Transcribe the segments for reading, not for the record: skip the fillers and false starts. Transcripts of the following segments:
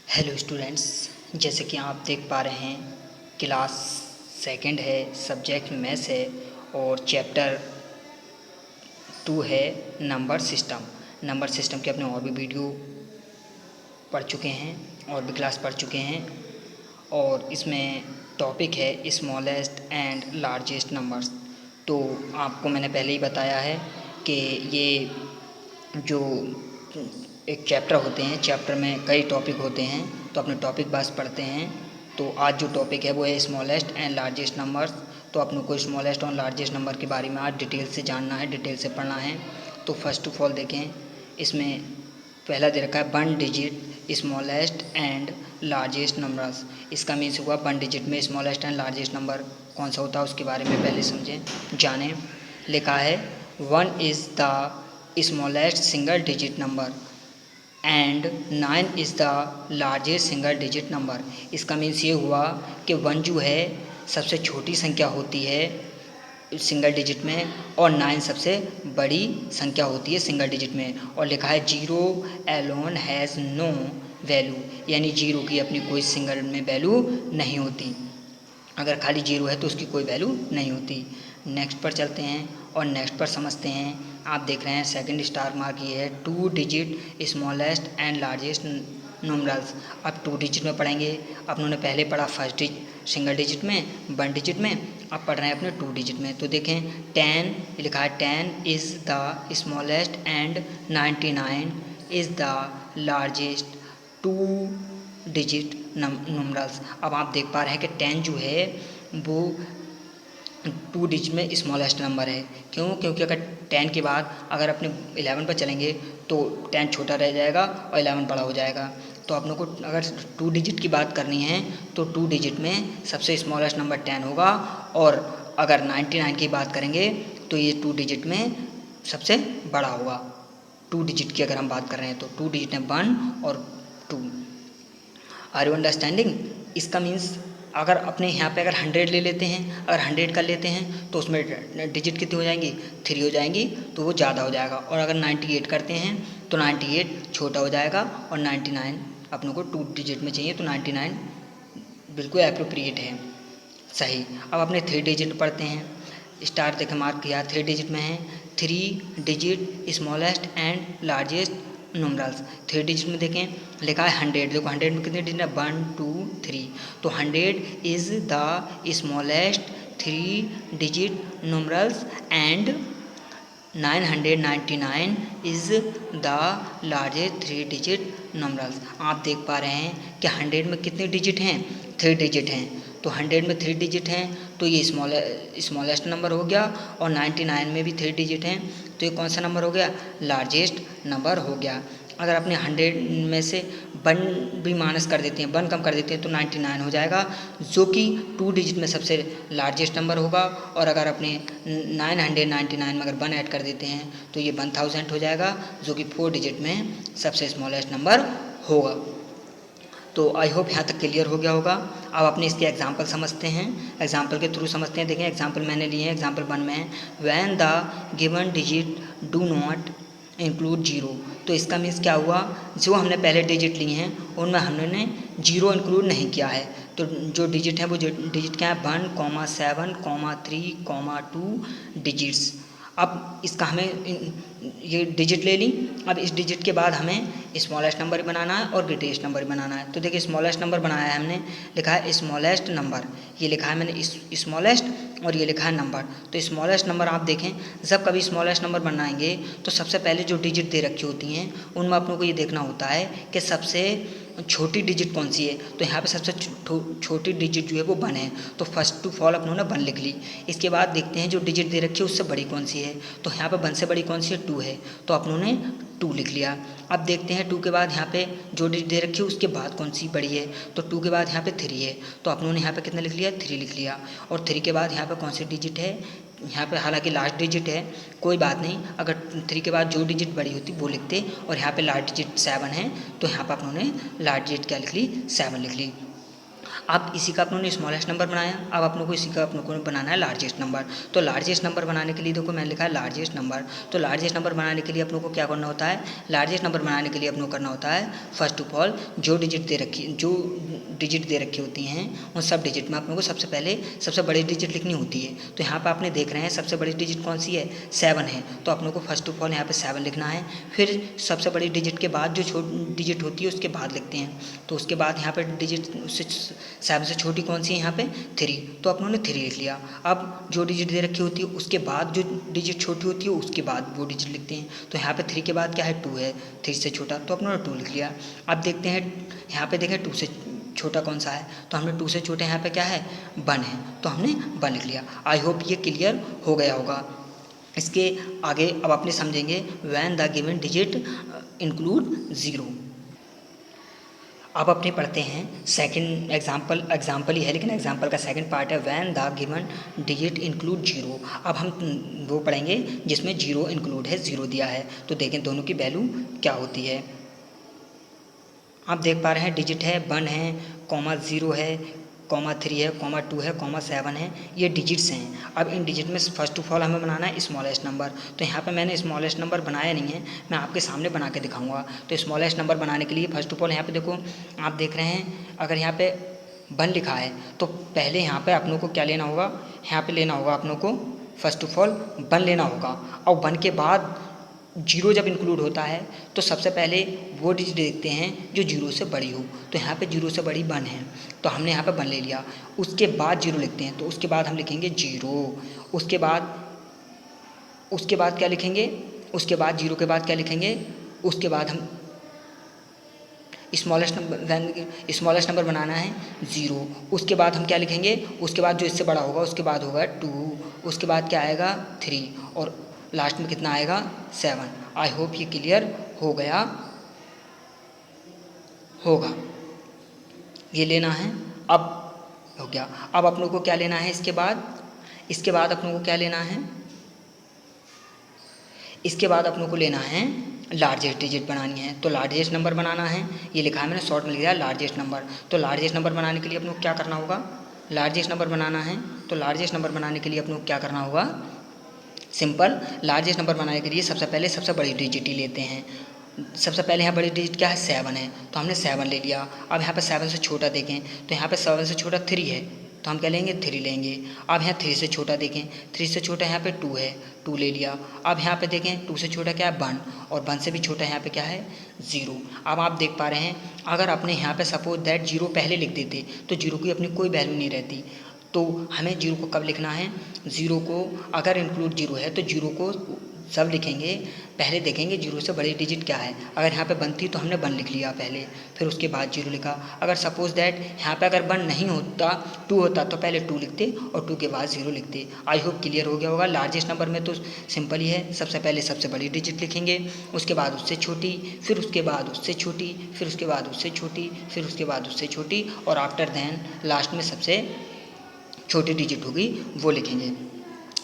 Hello students, जैसे कि आप देख पा रहे हैं क्लास सेकंड है, सब्जेक्ट मैथ्स है और चैप्टर 2 है नंबर सिस्टम के अपने और भी वीडियो पढ़ चुके हैं और भी क्लास पढ़ चुके हैं। और इसमें टॉपिक है स्मॉलेस्ट एंड लार्जेस्ट नंबर्स। तो आपको मैंने पहले ही बताया है कि ये जो एक चैप्टर होते हैं, चैप्टर में कई टॉपिक होते हैं, तो अपने टॉपिक वाइज पढ़ते हैं। तो आज जो टॉपिक है वो है स्मॉलेस्ट एंड लार्जेस्ट नंबर्स। तो अपने को स्मॉलेस्ट और लार्जेस्ट नंबर के बारे में आज डिटेल से जानना है, डिटेल से पढ़ना है। तो फर्स्ट ऑफ ऑल देखें, इसमें पहला दे रखा है 1 digit smallest and largest numbers. इसका मीन्स हुआ 1 डिजिट में स्मॉलेस्ट एंड लार्जेस्ट नंबर कौन सा होता है उसके बारे में पहले समझें, जानें। लिखा है 1 is the smallest single digit number and 9 is the largest single digit number. इसका मीन्स ये हुआ कि 1 जो है सबसे छोटी संख्या होती है सिंगल डिजिट में और 9 सबसे बड़ी संख्या होती है सिंगल डिजिट में। और लिखा है 0 एलोन हैज़ नो वैल्यू, यानी 0 की अपनी कोई सिंगल में वैल्यू नहीं होती। अगर खाली 0 है तो उसकी कोई वैल्यू नहीं होती। नेक्स्ट पर चलते हैं और नेक्स्ट पर समझते हैं। आप देख रहे हैं सेकंड स्टार मार्क ये है 2 digit smallest and largest numerals. अब 2 डिजिट में पढ़ेंगे। अपनों ने पहले पढ़ा फर्स्ट सिंगल डिजिट में, 1 डिजिट में, अब पढ़ रहे हैं अपने 2 डिजिट में। तो देखें 10 लिखा है 10 is the smallest and 99 is the largest 2 digit numbers. अब आप देख पा रहे हैं कि 10 जो है वो 2 डिजिट में स्मॉलेस्ट नंबर है। क्यों? क्योंकि अगर 10 के बाद अगर अपने 11 पर चलेंगे तो 10 छोटा रह जाएगा और 11 बड़ा हो जाएगा। तो अपनों को अगर 2 डिजिट की बात करनी है तो 2 डिजिट में सबसे स्मॉलेस्ट नंबर 10 होगा। और अगर 99 की बात करेंगे तो ये 2 डिजिट में सबसे बड़ा होगा। 2 डिजिट की अगर हम बात कर रहे हैं तो 2 डिजिट में 1 और 2। Are you understanding? इसका मीन्स अगर अपने यहाँ पे अगर 100 ले लेते हैं, अगर 100 कर लेते हैं तो उसमें डिजिट कितनी हो जाएंगी? 3 हो जाएंगी, तो वो ज़्यादा हो जाएगा। और अगर 98 करते हैं तो 98 छोटा हो जाएगा और 99 अपनों को 2 डिजिट में चाहिए, तो 99 बिल्कुल एप्रोप्रिएट है, सही। अब अपने 3 डिजिट पढ़ते हैं। स्टार देखें मार्क किया 3 डिजिट में है। 3 digit smallest and largest numerals. 3 digit में देखें लिखा है 100। देखो 100 में कितने डिजिट है? 1 2 3। तो 100 is the smallest 3 digit numerals and 999 is the largest 3 digit numbers. आप देख पा रहे हैं कि 100 में कितने डिजिट हैं? 3 डिजिट हैं। तो 100 में 3 डिजिट हैं तो ये स्मॉलेस्ट नंबर हो गया। और 99 में भी 3 डिजिट हैं तो ये कौन सा नंबर हो गया? लार्जेस्ट नंबर हो गया। अगर अपने 100 में से 1 भी माइनस कर देते हैं, 1 कम कर देते हैं तो 99 हो जाएगा, जो कि 2 डिजिट में सबसे लार्जेस्ट नंबर होगा। और अगर अपने 999 में अगर 1 ऐड कर देते हैं तो ये 1000 हो जाएगा, जो कि 4 डिजिट में सबसे स्मॉलेस्ट नंबर होगा। तो आई होप यहाँ तक क्लियर हो गया होगा। अब अपने इसके एग्जाम्पल समझते हैं, एग्जाम्पल के थ्रू समझते हैं। देखें एग्जाम्पल मैंने लिए हैं, एग्जाम्पल 1 में है when the given digit do not include 0। तो इसका मीन्स क्या हुआ? जो हमने पहले डिजिट लिए हैं उनमें हमने 0 इंक्लूड नहीं किया है। तो जो डिजिट है वो जो डिजिट क्या है? 1, 7, 3, 2 डिजिट्स। अब इसका हमें ये डिजिट ले ली। अब इस डिजिट के बाद हमें स्मॉलेस्ट नंबर बनाना है और ग्रेटेस्ट नंबर बनाना है। तो देखिए स्मॉलेस्ट नंबर बनाया है हमने, लिखा है स्मॉलेस्ट नंबर, ये लिखा है मैंने स्मॉलेस्ट और ये लिखा है नंबर। तो स्मॉलेस्ट नंबर आप देखें, जब कभी स्मॉलेस्ट नंबर बनाएंगे तो सबसे पहले जो डिजिट दे रखी होती हैं उनमें अपनों को ये देखना होता है कि सबसे छोटी डिजिट कौन सी है। तो यहाँ पे सबसे छोटी डिजिट जो है वो 1 है, तो फर्स्ट टू फॉल अपनों ने 1 लिख ली। इसके बाद देखते हैं जो डिजिट दे रखी है उससे बड़ी कौन सी है। तो यहाँ पे 1 से बड़ी कौन सी है? 2 है, तो अपनों ने 2 लिख लिया। अब देखते हैं 2 के बाद यहाँ पे जो डिजिट दे रखी है उसके बाद कौन सी बड़ी है। तो 2 के बाद यहाँ पे 3 है, तो अपनों ने यहाँ पे कितना लिख लिया? 3 लिख लिया। और 3 के बाद यहाँ पे कौन सी डिजिट है? यहाँ पे हालांकि लास्ट डिजिट है, कोई बात नहीं, अगर 3 के बाद जो डिजिट बड़ी होती वो लिखते। और यहाँ पे लास्ट डिजिट 7 है, तो यहाँ पर अपनों ने लास्ट डिजिट क्या लिख ली? 7 लिख ली। अब इसी का अपनों ने स्मॉलेस्ट नंबर बनाया, अब अपनों को इसी का अपनों को बनाना है लार्जेस्ट नंबर। तो लार्जेस्ट नंबर बनाने के लिए देखो मैंने लिखा है लार्जेस्ट नंबर। तो लार्जेस्ट नंबर बनाने के लिए अपनों को क्या करना होता है, लार्जेस्ट नंबर बनाने के लिए अपनों को करना होता है फर्स्ट ऑफ ऑल जो डिजिट दे रखी होती हैं उन सब डिजिट में अपनों को सबसे पहले सबसे बड़ी डिजिट लिखनी होती है। तो यहाँ पर आपने देख रहे हैं सबसे बड़ी डिजिट कौन सी है, 7 है। तो अपनों को फर्स्ट ऑफ ऑल यहाँ पे 7 लिखना है, फिर सबसे बड़ी डिजिट के बाद जो छोटी डिजिट होती है उसके बाद लिखते हैं। तो उसके बाद यहाँ पे डिजिट 7 से छोटी कौन सी है यहाँ पे 3, तो अपनों ने 3 लिख लिया। अब जो डिजिट दे रखी होती है उसके बाद जो डिजिट छोटी होती है उसके बाद वो डिजिट लिखते हैं। तो यहाँ पे 3 के बाद क्या है 2 है, 3 से छोटा, तो अपनों ने 2 लिख लिया। अब देखते हैं यहाँ पे देखें 2 से छोटा कौन सा है, तो हमने 2 से छोटे यहाँ पे क्या है 1 है, तो हमने 1 लिख लिया। आई होप ये क्लियर हो गया होगा। इसके आगे अब आपने समझेंगे when the given digit include 0। अब अपने पढ़ते हैं सेकंड एग्जाम्पल ही है लेकिन एग्जाम्पल का सेकंड पार्ट है when the given digit include 0। अब हम वो पढ़ेंगे जिसमें 0 इंक्लूड है, 0 दिया है। तो देखें दोनों की वैल्यू क्या होती है। आप देख पा रहे हैं डिजिट है 1 है, कॉमा 0 है, कॉमा 3 है, कॉमा 2 है, कॉमा 7 है, ये डिजिट्स हैं। अब इन डिजिट में फर्स्ट ऑफ ऑल हमें बनाना है स्मॉलेस्ट नंबर। तो यहाँ पे मैंने स्मॉलेस्ट नंबर बनाया नहीं है, मैं आपके सामने बना के दिखाऊंगा। तो स्मॉलेस्ट नंबर बनाने के लिए फर्स्ट ऑफ ऑल यहाँ पे देखो आप देख रहे हैं अगर यहाँ पे 1 लिखा है तो पहले यहाँ पे अपनों को क्या लेना होगा, यहाँ पे लेना होगा अपनों को फर्स्ट ऑफ ऑल 1 लेना होगा। और 1 के बाद 0 जब इंक्लूड होता है तो सबसे पहले वो डिजिट देखते हैं जो 0 से बड़ी हो। तो यहाँ पे 0 से बड़ी 1 है तो हमने यहाँ पे 1 ले लिया। उसके बाद 0 लिखते हैं तो उसके बाद हम लिखेंगे 0। उसके बाद क्या लिखेंगे, उसके बाद 0 के बाद क्या लिखेंगे, उसके बाद हम स्मॉलेस्ट नंबर बनाना है 0। उसके बाद हम क्या लिखेंगे, उसके बाद जो इससे बड़ा होगा उसके बाद होगा 2, उसके बाद क्या आएगा 3 और लास्ट में कितना आएगा 7। आई होप ये क्लियर हो गया होगा। ये लेना है, अब हो गया। अब अपनों को क्या लेना है इसके बाद अपनों को क्या लेना है, इसके बाद अपनों को लेना है लार्जेस्ट डिजिट बनानी है। तो लार्जेस्ट नंबर बनाना है, ये लिखा है मैंने शॉर्ट में लिख दिया लार्जेस्ट नंबर। तो लार्जेस्ट नंबर बनाने के लिए अपनों को क्या करना होगा, लार्जेस्ट नंबर बनाना है तो लार्जेस्ट नंबर बनाने के लिए अपनों को क्या करना होगा, सिंपल लार्जेस्ट नंबर बनाने के लिए सबसे पहले सबसे बड़ी डिजिट ही लेते हैं। सबसे पहले यहाँ बड़ी डिजिट क्या है 7 है तो हमने 7 ले लिया। अब यहाँ पे 7 से छोटा देखें तो यहाँ पे 7 से छोटा 3 है तो हम क्या लेंगे 3 लेंगे। अब यहाँ 3 से छोटा देखें, 3 से छोटा यहाँ पे 2 है, 2 ले लिया। अब यहाँ पे देखें 2 से छोटा क्या है 1 और 1 से भी छोटा यहाँ पे क्या है 0। अब आप देख पा रहे हैं अगर आपने यहाँ पे सपोज दैट 0 पहले लिख देते तो 0 की अपनी कोई वैल्यू नहीं रहती। तो हमें 0 को कब लिखना है, 0 को अगर इंक्लूड 0 है तो 0 को सब लिखेंगे, पहले देखेंगे 0 से बड़ी डिजिट क्या है। अगर यहाँ पे 1 थी तो हमने 1 लिख लिया पहले, फिर उसके बाद 0 लिखा। अगर सपोज दैट यहाँ पे अगर 1 नहीं होता 2 होता तो पहले 2 लिखते और 2 के बाद 0 लिखते। आई होप क्लियर हो गया होगा। लार्जेस्ट नंबर में तो सिंपल ही है, सबसे पहले सबसे बड़ी डिजिट लिखेंगे, उसके बाद उससे छोटी, फिर उसके बाद उससे छोटी, फिर उसके बाद उससे छोटी, फिर उसके बाद उससे छोटी और आफ्टर दैन लास्ट में सबसे छोटी डिजिट होगी वो लिखेंगे।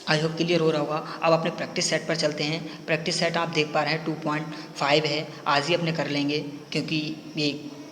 आई होप क्लियर हो रहा होगा। अब अपने प्रैक्टिस सेट पर चलते हैं। प्रैक्टिस सेट आप देख पा रहे हैं 2.5 है, आज ही अपने कर लेंगे क्योंकि ये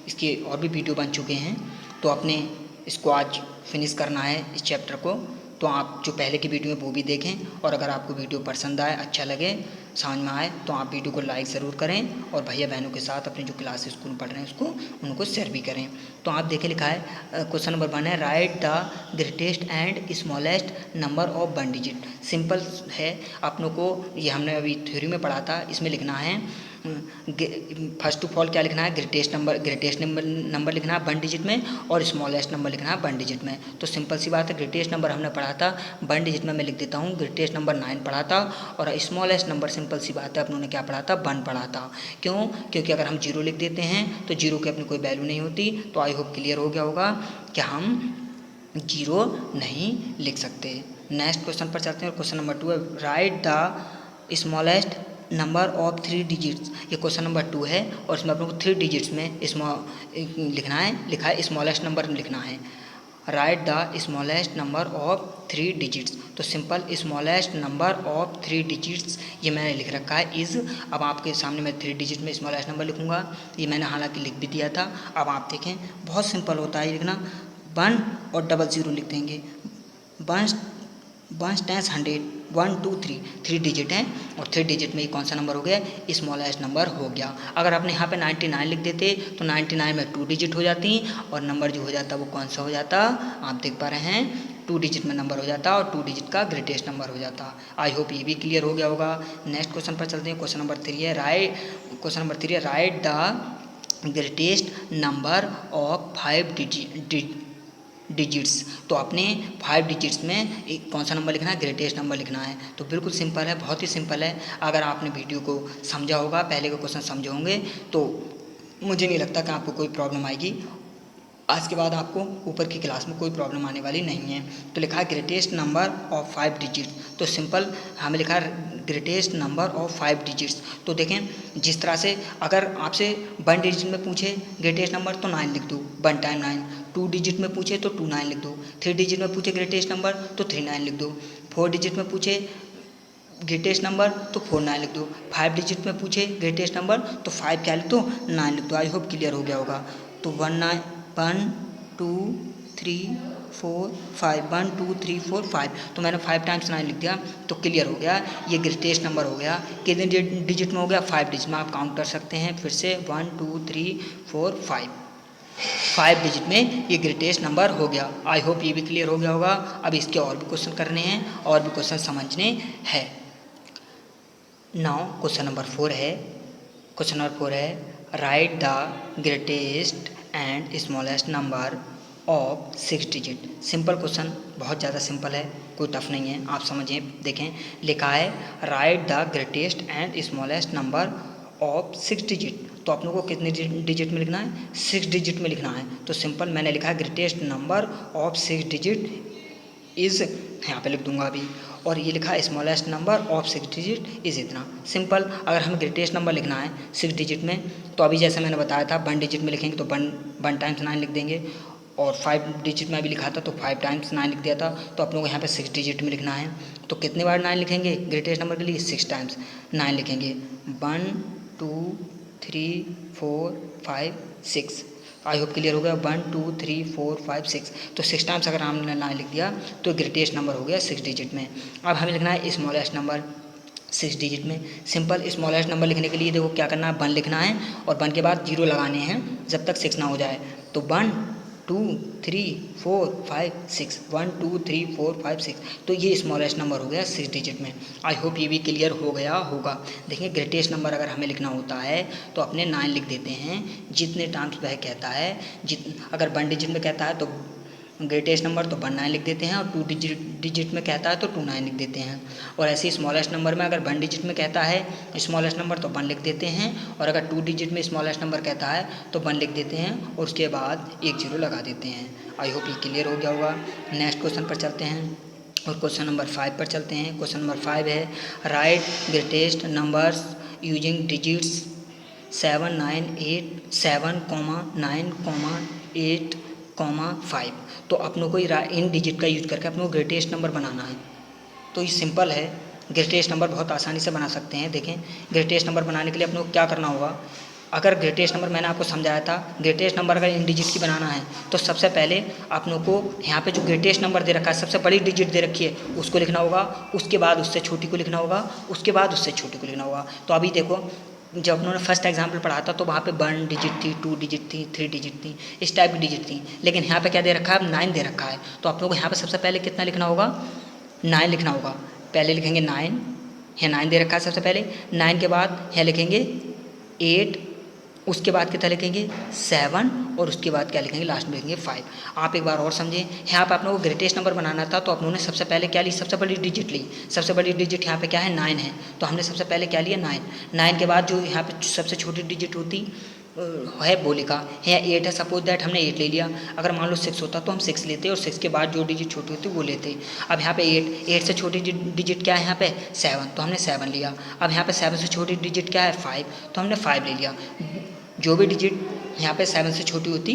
इसके और भी वीडियो बन चुके हैं तो अपने इसको आज फिनिश करना है इस चैप्टर को। तो आप जो पहले की वीडियो है वो भी देखें और अगर आपको वीडियो पसंद आए, अच्छा लगे, समझ में आए तो आप वीडियो को लाइक ज़रूर करें और भैया बहनों के साथ अपने जो क्लास स्कूल में पढ़ रहे हैं उसको उनको शेयर भी करें। तो आप देखें लिखा है क्वेश्चन नंबर 1 है write the greatest and smallest number of 1 digit. Simple है, अपनों को ये हमने अभी थ्योरी में पढ़ा था, इसमें लिखना है फर्स्ट ऑफ ऑल क्या लिखना है, ग्रेटेस्ट नंबर लिखना है 1 डिजिट में और स्मॉलेस्ट नंबर लिखना है 1 डिजिट में। तो सिंपल सी बात है, ग्रेटेस्ट नंबर हमने पढ़ा था 1 डिजिट में, मैं लिख देता हूँ ग्रेटेस्ट नंबर 9 पढ़ा था और स्मॉलेस्ट नंबर सिंपल सी बात है अपनों ने क्या पढ़ा था 1 पढ़ा था। क्यों, क्योंकि अगर हम 0 लिख देते हैं तो 0 की अपनी कोई वैल्यू नहीं होती। तो आई होप क्लियर हो गया होगा कि हम 0 नहीं लिख सकते। नेक्स्ट क्वेश्चन पर चलते हैं। क्वेश्चन नंबर 2 है write the smallest number of 3 digits. ये क्वेश्चन नंबर 2 है और इसमें आप लोग को 3 डिजिट्स में लिखना है, लिखा है स्मॉलेस्ट नंबर लिखना है। Write the smallest number of 3 digits. तो simple smallest number of 3 digits ये मैंने लिख रखा है इज़। अब आपके सामने मैं 3 डिजिट में स्मॉलेस्ट नंबर लिखूंगा, ये मैंने हालांकि लिख भी दिया था। अब आप देखें बहुत सिंपल होता है लिखना, 1 और 00 लिख देंगे। 1 टाइम्स 100, 1 2 3, 3 डिजिट हैं और 3 डिजिट में ये कौन सा नंबर हो गया, स्मॉलेस्ट नंबर हो गया। अगर आपने यहाँ पे 99 लिख देते तो 99 में 2 डिजिट हो जाती और नंबर जो हो जाता वो कौन सा हो जाता, आप देख पा रहे हैं 2 डिजिट में नंबर हो जाता और 2 डिजिट का ग्रेटेस्ट नंबर हो जाता। आई होप ये भी क्लियर हो गया होगा। नेक्स्ट क्वेश्चन पर चलते हैं। क्वेश्चन नंबर 3 है write the greatest number of 5 digits. तो आपने 5 डिजिट्स में एक कौन सा नंबर लिखना है, ग्रेटेस्ट नंबर लिखना है। तो बिल्कुल सिंपल है, बहुत ही सिंपल है। अगर आपने वीडियो को समझा होगा, पहले के क्वेश्चन समझे होंगे तो मुझे नहीं लगता कि आपको कोई प्रॉब्लम आएगी। आज के बाद आपको ऊपर की क्लास में कोई प्रॉब्लम आने वाली नहीं है। तो लिखा है ग्रेटेस्ट नंबर ऑफ 5 डिजिट। तो सिंपल हमें लिखा है ग्रेटेस्ट नंबर ऑफ 5 डिजिट्स। तो देखें जिस तरह से अगर आपसे 1 डिजिट में पूछे ग्रेटेस्ट नंबर तो 9 लिख दो, 1 टाइम 9। 2 डिजिट में पूछे तो 2 9 लिख दो। 3 डिजिट में पूछे ग्रेटेस्ट नंबर तो 3 9 लिख दो। 4 डिजिट में पूछे ग्रेटेस्ट नंबर तो 4 9 लिख दो। 5 डिजिट में पूछे ग्रेटेस्ट नंबर तो 5 क्या लिख दो, 9 लिख दो। आई होप क्लियर हो गया होगा। तो 1 2 3 4 5, 1 2 3 4 5। तो मैंने 5 टाइम्स 9 लिख दिया तो क्लियर हो गया, ये ग्रेटेस्ट नंबर हो गया। कितने डिजिट में हो गया, 5 डिजिट में। आप काउंट कर सकते हैं फिर से 1 2 3 4 5 डिजिट में ये ग्रेटेस्ट नंबर हो गया। आई होप ये भी क्लियर हो गया होगा। अब इसके और भी क्वेश्चन करने हैं और भी क्वेश्चन समझने हैं। नाउ क्वेश्चन नंबर 4 है write the greatest and smallest number of 6 digit. Simple question, बहुत ज़्यादा सिंपल है, कोई टफ नहीं है, आप समझिए। देखें लिखा है write the greatest and smallest number of 6 digit. तो आप लोगों को कितने डिजिट में लिखना है, 6 डिजिट में लिखना है। तो सिंपल मैंने लिखा है greatest number of 6 digit is, यहाँ पे लिख दूंगा अभी। और ये लिखा है smallest number of 6 digit is इतना। सिंपल अगर हमें ग्रेटेस्ट नंबर लिखना है 6 डिजिट में तो अभी जैसे मैंने बताया था 1 डिजिट में लिखेंगे तो 1 टाइम्स 9 लिख देंगे। और 5 डिजिट में भी लिखा था तो 5 टाइम्स 9 लिख दिया था। तो अपनों को यहाँ पे 6 डिजिट में लिखना है। तो कितने बार 9 लिखेंगे ग्रेटेस्ट नंबर के लिए, 6 टाइम्स 9 लिखेंगे। 1 2 3 4 5 6। आई होप क्लियर हो गया। 1 2 3 4 5 6। तो 6 टाइम्स अगर हमने 9 लिख दिया तो ग्रेटेस्ट नंबर हो गया 6 डिजिट में। अब हमें लिखना है स्मॉलेस्ट नंबर 6 डिजिट में। सिंपल स्मॉलेस्ट नंबर लिखने के लिए देखो क्या करना है, 1 लिखना है और 1 के बाद 0 लगाने हैं जब तक 6 ना हो जाए। तो 1 2 3 4 5 6, 1 2 3 4 5 6। तो ये स्मॉलेस्ट नंबर हो गया 6 डिजिट में। आई होप ये भी क्लियर हो गया होगा। देखिए ग्रेटेस्ट नंबर अगर हमें लिखना होता है तो अपने 9 लिख देते हैं जितने टाइम्स वह कहता है। अगर 1 डिजिट में कहता है तो ग्रेटेस्ट नंबर तो 1 9 लिख देते हैं और 2 डिजिट में कहता है तो 2 9 लिख देते हैं। और ऐसे ही स्मॉलेस्ट नंबर में अगर 1 डिजिट में कहता है स्मॉलेस्ट नंबर तो 1 लिख देते हैं और अगर 2 डिजिट में स्मॉलेस्ट नंबर कहता है तो 1 लिख देते हैं और उसके बाद एक 0 लगा देते हैं। आई होप ये क्लियर हो गया होगा। नेक्स्ट क्वेश्चन पर चलते हैं और क्वेश्चन नंबर 5 पर चलते हैं। क्वेश्चन नंबर 5 है right greatest numbers using digits 7 9 8 7, 9, 8, 5। तो अपनों को इन डिजिट का यूज करके अपनों को ग्रेटेस्ट नंबर बनाना है। तो ये सिंपल है, ग्रेटेस्ट नंबर बहुत आसानी से बना सकते हैं। देखें ग्रेटेस्ट नंबर बनाने के लिए अपनों को क्या करना होगा। अगर ग्रेटेस्ट नंबर मैंने आपको समझाया था, ग्रेटेस्ट नंबर अगर इन डिजिट की बनाना है तो सबसे पहले अपनों को यहाँ पे जो ग्रेटेस्ट नंबर दे रखा है, सबसे बड़ी डिजिट दे रखी है उसको लिखना होगा, उसके बाद उससे छोटी को लिखना होगा, उसके बाद उससे छोटी को लिखना होगा। तो अभी देखो जब उन्होंने फर्स्ट एग्जाम्पल पढ़ा था तो वहाँ पे 1 डिजिट थी, 2 डिजिट थी, 3 डिजिट थी, इस टाइप की डिजिट थी। लेकिन यहाँ पे क्या दे रखा है, 9 दे रखा है। तो आप लोगों को यहाँ पे सबसे पहले कितना लिखना होगा, 9 लिखना होगा। पहले लिखेंगे 9, यहाँ 9 दे रखा है सबसे पहले। 9 के बाद यहाँ लिखेंगे 8, उसके बाद कितना लिखेंगे 7 और उसके बाद क्या लिखेंगे लास्ट में लिखेंगे 5। आप एक बार और समझें, यहाँ पे आप लोगों को ग्रेटेस्ट नंबर बनाना था तो आप लोगों ने सबसे पहले क्या ली, सबसे बड़ी डिजिट ली। सबसे बड़ी डिजिट यहाँ पे क्या है 9 है, तो हमने सबसे पहले क्या लिया 9। 9 के बाद जो यहाँ पे सबसे छोटी डिजिट होती है वो लिखा। यहाँ 8 है, सपोज दैट हमने 8 ले लिया। अगर मान लो 6 होता तो हम 6 लेते और 6 के बाद जो डिजिट छोटी होती वो लेते। अब यहाँ पे 8 से छोटी डिजिट क्या है यहाँ पे 7, तो हमने 7 लिया। अब यहाँ पे 7 से छोटी डिजिट क्या है 5, तो हमने 5 ले लिया। जो भी डिजिट यहाँ पे 7 से छोटी होती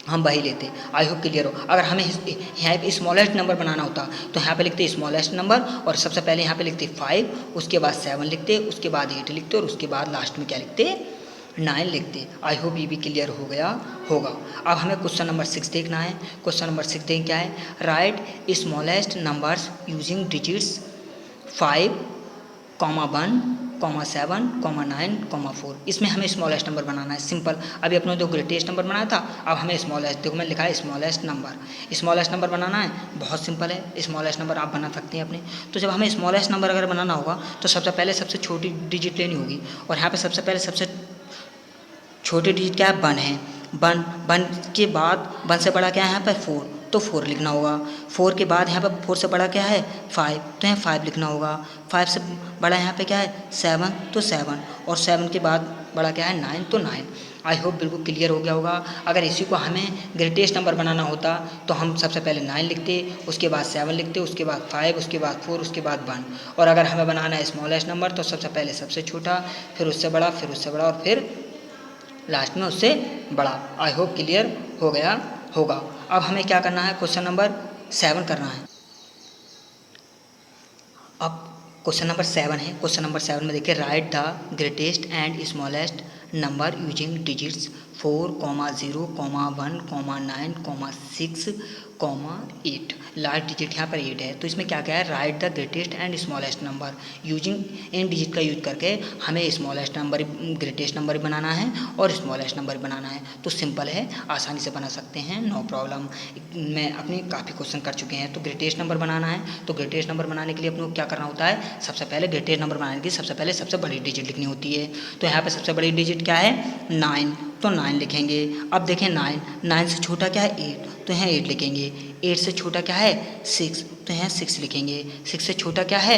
हम वही लेते। आई होप क्लियर हो। अगर हमें यहाँ पे स्मॉलेस्ट नंबर बनाना होता तो यहाँ पे लिखते स्मॉलेस्ट नंबर और सबसे पहले यहाँ पे लिखते 5, उसके बाद 7 लिखते, उसके बाद 8 लिखते और उसके बाद लास्ट में क्या लिखते 9 लिखते। आई होप ये भी क्लियर हो गया होगा। अब हमें क्वेश्चन नंबर 6 देखना है। क्वेश्चन नंबर 6 देखें क्या है, right smallest numbers using digits 5, 1, 7, 9, 4। इसमें हमें स्मॉलेस्ट नंबर बनाना है, सिंपल। अभी अपने जो ग्रेटेस्ट नंबर बनाया था, अब हमें स्मॉलेस्ट, देखो मैं लिखा है स्मॉलेस्ट नंबर बनाना है। बहुत सिंपल है, स्मॉलेस्ट नंबर आप बना सकते हैं अपने। तो जब हमें स्मॉलेस्ट नंबर अगर बनाना होगा तो सबसे पहले सबसे छोटी डिजिट लेनी होगी, और यहाँ पे सबसे पहले सबसे छोटी डिजिट क्या है, 1 है। 1 के बाद 1 से बड़ा क्या है यहाँ पर 4, तो 4 लिखना होगा। 4 के बाद यहाँ पर 4 से बड़ा क्या है 5, तो यहाँ 5 लिखना होगा। 5 से बड़ा यहाँ पे क्या है 7, तो 7, और 7 के बाद बड़ा क्या है 9, तो 9। आई होप बिल्कुल क्लियर हो गया होगा। अगर इसी को हमें ग्रेटेस्ट नंबर बनाना होता तो हम सबसे पहले 9 लिखते, उसके बाद 7 लिखते, उसके बाद 5, उसके बाद 4, उसके बाद 1। और अगर हमें बनाना है स्मॉलेस्ट नंबर तो सबसे पहले सबसे छोटा, फिर उससे बड़ा, फिर उससे बड़ा, और फिर लास्ट में उससे बड़ा। आई होप क्लियर हो गया होगा। अब हमें क्या करना है, क्वेश्चन नंबर 7 करना है। अब क्वेश्चन नंबर 7 है। क्वेश्चन नंबर 7 में देखिए, right the greatest and smallest number using digits 4, 0, 1, 9, 6, 8। Last digit यहाँ पर 8 है, तो इसमें क्या क्या है, write the greatest and smallest number using, in digit का यूज करके हमें स्मॉलेस्ट नंबर, ग्रेटेस्ट नंबर बनाना है और स्मॉलेस्ट नंबर बनाना है। तो सिंपल है, आसानी से बना सकते हैं, नो प्रॉब्लम। मैं अपने काफ़ी क्वेश्चन कर चुके हैं। तो ग्रेटेस्ट नंबर बनाना है, तो ग्रेटेस्ट नंबर बनाने के लिए अपने को क्या करना होता है, सबसे पहले ग्रेटेस्ट नंबर बनाने के लिए सबसे पहले सबसे बड़ी डिजिट लिखनी होती है। तो यहाँ पर सबसे बड़ी डिजिट क्या है 9, तो 9 लिखेंगे। अब देखें 9 से छोटा क्या है 8, तो यहाँ 8 लिखेंगे। 8 से छोटा क्या है 6, तो यहाँ 6 लिखेंगे। 6 से छोटा क्या है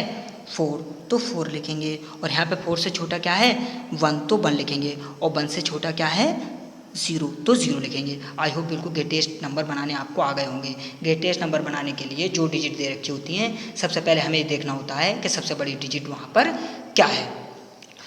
4, तो 4 लिखेंगे। और यहाँ पे 4 से छोटा क्या है 1, तो 1 लिखेंगे। और 1 से छोटा क्या है 0, तो 0 लिखेंगे। आई होप बिल्कुल ग्रेटेस्ट नंबर बनाने आपको आ गए होंगे। ग्रेटेस्ट नंबर बनाने के लिए जो डिजिट दे रखी होती हैं, सबसे पहले हमें देखना होता है कि सबसे बड़ी डिजिट वहाँ पर क्या है।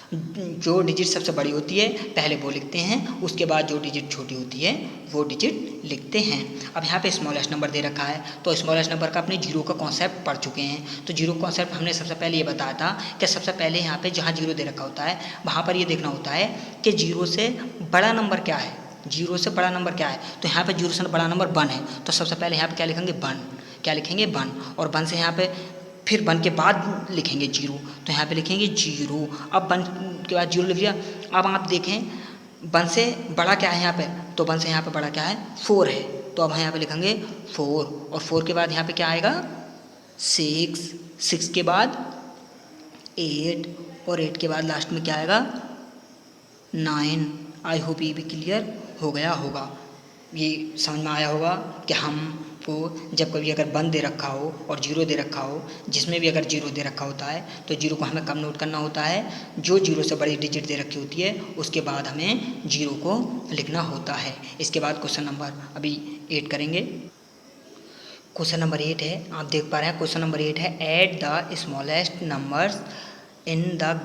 जो डिजिट सबसे बड़ी होती है पहले वो लिखते हैं, उसके बाद जो डिजिट छोटी होती है वो डिजिट लिखते हैं। अब यहाँ पे स्मॉलेस्ट नंबर दे रखा है, तो स्मॉलेस्ट नंबर का अपने जीरो का कॉन्सेप्ट पढ़ चुके हैं। तो जीरो कॉन्सेप्ट हमने सबसे पहले ये बताया था कि सबसे पहले यहाँ पे जहाँ जीरो दे रखा होता है वहाँ पर ये देखना होता है कि जीरो से बड़ा नंबर क्या है, जीरो से बड़ा नंबर क्या है। तो यहाँ पे जीरो से बड़ा नंबर 1 है, तो सबसे पहले यहाँ पे क्या लिखेंगे 1, क्या लिखेंगे 1। और 1 से यहाँ पे फिर 1 के बाद लिखेंगे 0, तो यहाँ पे लिखेंगे 0। अब 1 के बाद 0 लिख लिया। अब आप देखें 1 से बड़ा क्या है यहाँ पे, तो 1 से यहाँ पे बड़ा क्या है 4 है, तो अब यहाँ पे लिखेंगे 4। और 4 के बाद यहाँ पे क्या आएगा 6, 6 के बाद 8, और 8 के बाद लास्ट में क्या आएगा 9। आई होप ये भी क्लियर हो गया होगा। ये समझ में आया होगा कि हमको जब कभी अगर 1 दे रखा हो और 0 दे रखा हो, जिसमें भी अगर 0 दे रखा होता है तो 0 को हमें कब नोट करना होता है, जो 0 से बड़ी डिजिट दे रखी होती है उसके बाद हमें 0 को लिखना होता है। इसके बाद क्वेश्चन नंबर अभी 8 करेंगे। क्वेश्चन नंबर 8 है, आप देख पा रहे हैं क्वेश्चन नंबर 8 है, add the smallest numbers in the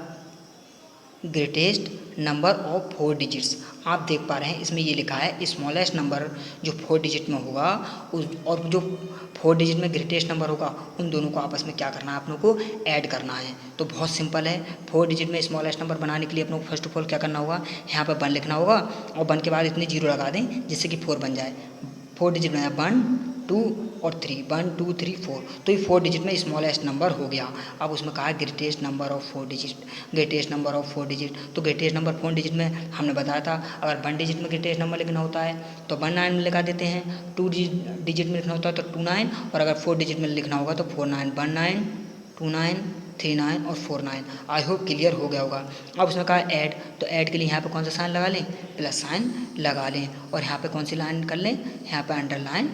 greatest number of 4 digits. आप देख पा रहे हैं इसमें ये लिखा है स्मॉलेस्ट नंबर जो 4 डिजिट में होगा और जो 4 डिजिट में ग्रेटेस्ट नंबर होगा उन दोनों को आपस में क्या करना है, आप लोगों को ऐड करना है। तो बहुत सिंपल है, 4 डिजिट में स्मॉलेस्ट नंबर बनाने के लिए आप लोग फर्स्ट ऑफ ऑल क्या करना होगा, यहाँ पर 1 लिखना होगा और 1 के बाद इतने 0 लगा दें जिससे कि 4 बन जाए। 4 डिजिट में 1, 2 और 3, 1, 2, 3, 4, तो ये 4 डिजिट में स्मॉलेस्ट नंबर हो गया। अब उसमें कहा है greatest number of 4 digit, greatest number of 4 digit. तो ग्रेटेस्ट नंबर 4 डिजिट में हमने बताया था अगर 1 डिजिट में ग्रेटेस्ट नंबर लिखना होता है तो 19 में लिखा देते हैं, 2 डिजिट में लिखना होता है तो 29, और अगर 4 डिजिट में लिखना होगा तो 49, 19, 29, 39 और 49। आई होप क्लियर हो गया होगा। अब उसमें कहा ऐड, तो ऐड के लिए यहाँ पे कौन सा साइन लगा लें, प्लस साइन लगा लें, और यहाँ पे कौन सी लाइन कर लें, यहाँ पे अंडरलाइन,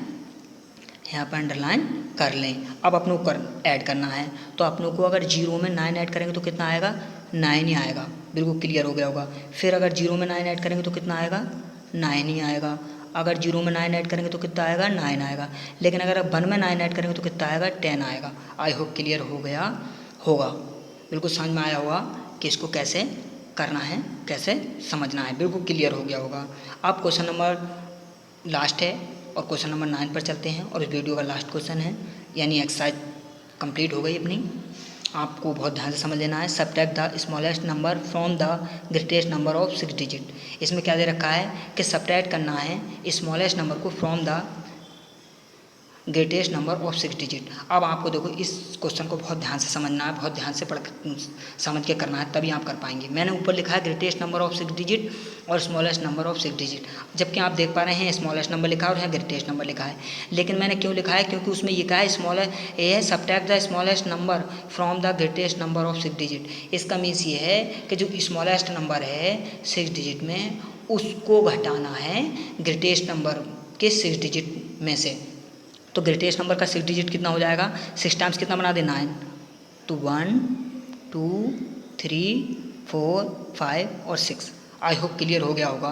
यहाँ पर अंडरलाइन कर लें। अब अपनों को ऐड करना है, तो अपनों को अगर 0 में 9 ऐड करेंगे तो कितना आएगा 9 ही आएगा, बिल्कुल क्लियर हो गया होगा। फिर अगर 0 में 9 ऐड करेंगे तो कितना आएगा 9 ही आएगा। अगर 0 में 9 ऐड करेंगे तो कितना आएगा 9 आएगा। लेकिन अगर 1 में 9 ऐड करेंगे तो कितना आएगा 10 आएगा। आई होप क्लियर हो गया होगा, बिल्कुल समझ में आया होगा कि इसको कैसे करना है, कैसे समझना है, बिल्कुल क्लियर हो गया होगा। अब क्वेश्चन नंबर लास्ट है और क्वेश्चन नंबर 9 पर चलते हैं, और इस वीडियो का लास्ट क्वेश्चन है, यानी एक्सरसाइज कंप्लीट हो गई अपनी। आपको बहुत ध्यान से समझ लेना है। Subtract the smallest number from the greatest number of 6 digit. इसमें क्या दे रखा है कि सब्ट्रैक्ट करना है स्मॉलेस्ट नंबर को from the greatest number of 6 digit. अब आपको देखो इस क्वेश्चन को बहुत ध्यान से समझना है, बहुत ध्यान से समझ के करना है, तभी आप कर पाएंगे। मैंने ऊपर लिखा है ग्रेटेस्ट नंबर ऑफ 6 डिजिट और स्मॉलेस्ट नंबर ऑफ 6 डिजिट, जबकि आप देख पा रहे हैं स्मॉलेस्ट नंबर लिखा है और यहाँ ग्रेटेस्ट नंबर लिखा है। लेकिन मैंने क्यों लिखा है, क्योंकि उसमें ये कहा है ये है subtract the smallest number from the greatest number of 6 digit. इसका मीन्स ये है कि जो स्मॉलेस्ट नंबर है 6 डिजिट में, उसको घटाना है ग्रेटेस्ट नंबर के 6 डिजिट में से। तो ग्रेटेस्ट नंबर का 6 डिजिट कितना हो जाएगा, 6 टाइम्स कितना बना दे 9, तो 1 2 3 4 5 और 6। आई होप क्लियर हो गया होगा।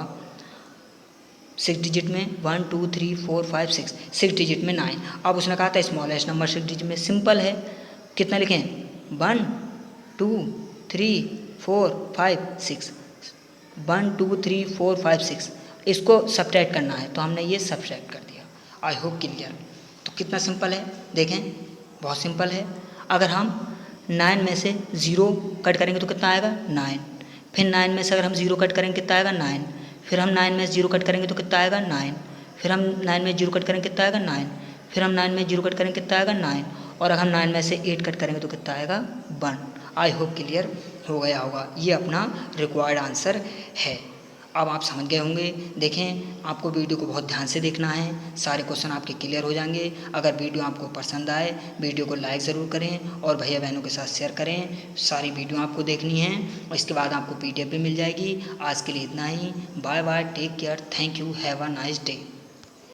6 डिजिट में 1 2 3 4 5 6 डिजिट में 9। अब उसने कहा था स्मॉलेस्ट नंबर 6 डिजिट में, सिंपल है, कितना लिखें 1 2 3 4 5 6, 1 2 3 4 5 6, इसको सब्ट्रैक्ट करना है तो हमने ये सब्ट्रैक्ट कर दिया। I hope clear. तो कितना सिंपल है, देखें बहुत सिंपल है। अगर हम 9 में से 0 कट करेंगे तो कितना आएगा 9, फिर 9 में से अगर हम 0 कट करेंगे कितना आएगा 9, फिर हम 9 में 0 कट करेंगे तो कितना आएगा 9, फिर हम 9 में 0 कट करेंगे कितना आएगा 9, फिर हम 9 में 0 कट करेंगे कितना आएगा 9, और अगर हम 9 में से 8 कट करेंगे तो कितना आएगा 1। आई होप क्लियर हो गया होगा। ये अपना रिक्वायर्ड आंसर है। अब आप समझ गए होंगे। देखें आपको वीडियो को बहुत ध्यान से देखना है, सारे क्वेश्चन आपके क्लियर हो जाएंगे। अगर वीडियो आपको पसंद आए वीडियो को लाइक ज़रूर करें और भैया बहनों के साथ शेयर करें। सारी वीडियो आपको देखनी है और इसके बाद आपको PDF भी मिल जाएगी। आज के लिए इतना ही, bye bye, take care, thank you, have a nice day.